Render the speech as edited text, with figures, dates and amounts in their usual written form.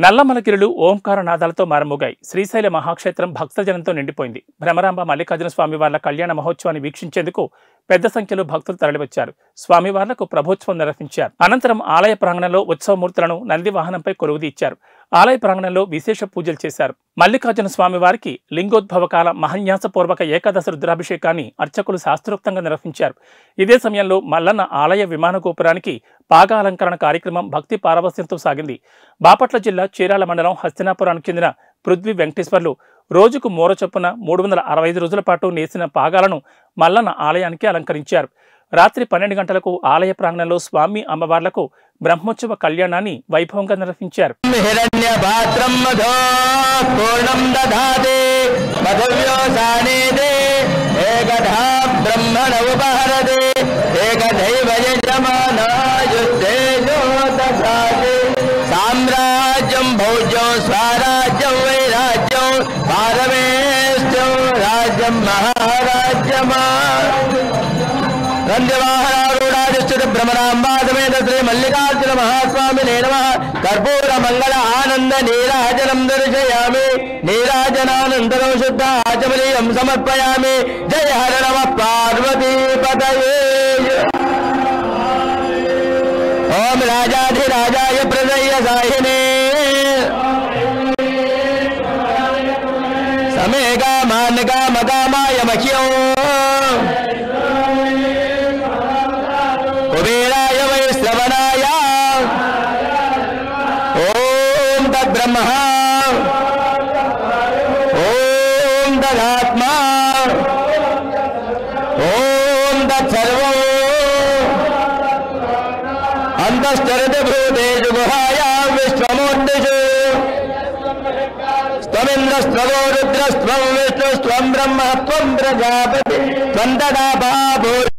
నల్లమలగిరులు ఓంకార నాదాలతో మారమోగాయి. శ్రీశైల మహాక్షేత్రం భక్తజనంతో నిండిపోయింది. భ్రమరాంబ మల్లికార్జున స్వామివార్ల కళ్యాణ మహోత్సవాన్ని వీక్షించేందుకు పెద్ద సంఖ్యలో భక్తులు తరలివచ్చారు. స్వామివార్లకు ప్రభోత్సవం నిర్వహించారు. అనంతరం ఆలయ ప్రాంగణంలో ఉత్సవమూర్తులను నంది వాహనంపై కొలువుదీ ఇచ్చారు. ఆలయ ప్రాంగణంలో విశేష పూజలు చేశారు. మల్లికార్జున స్వామివారికి లింగోద్భవ కాల మహన్యాసపూర్వక ఏకాదశ రుద్రాభిషేకాన్ని అర్చకులు శాస్త్రోక్తంగా నిర్వహించారు. ఇదే సమయంలో మల్లన్న ఆలయ విమాన గోపురానికి పాగా అలంకరణ కార్యక్రమం భక్తి పారవస్యంతో సాగింది. బాపట్ల జిల్లా చీరాల మండలం హస్తినాపురానికి చెందిన పృథ్వీ వెంకటేశ్వర్లు రోజుకు మూర చొప్పున 365 రోజుల పాటు నేసిన పాగాలను మల్లన్న ఆలయానికి అలంకరించారు. రాత్రి 12 గంటలకు ఆలయ ప్రాంగణంలో స్వామి అమ్మవార్లకు బ్రహ్మోత్సవ కళ్యాణాన్ని వైభవంగా నిర్వహించారు. సామ్రాజ్యం భౌజ్యం స్వరాజ్యం వైరాజ్యం పారమేశ్యం రాజ్యం మహారాజ్యమా రంజవాహనారూఢాధిష్ఠిత భ్రమరాంబాసమేత శ్రీ మల్లికార్జున మహాస్వామి నమః. కర్పూర మంగళ ఆనంద నీరాజనం దర్శయామి. నీరాజనానంతరం శుద్ధ ఆచమనీయం సమర్పయామి. జయ హర నమః పార్వతీపతయే. ఓం రాజాధిరాజాయ ప్రదయ్య సాహినే సమేగా మానగా మగామాయ మహ్యం కుబేరాయ వైశ్రవణాయ. ఓం తద్బ్రహ్మ ఓం తదాత్మా ఓం తత్సర్వం అంతశ్చరతి భూతేషు గుహాయాం విశ్వమూర్తిషు. త్వమింద్రస్త్వో రుద్రస్త్వం విష్ణుస్త్వం బ్రహ్మ త్వం ప్రజాపతి త్వం తదా బాభూర్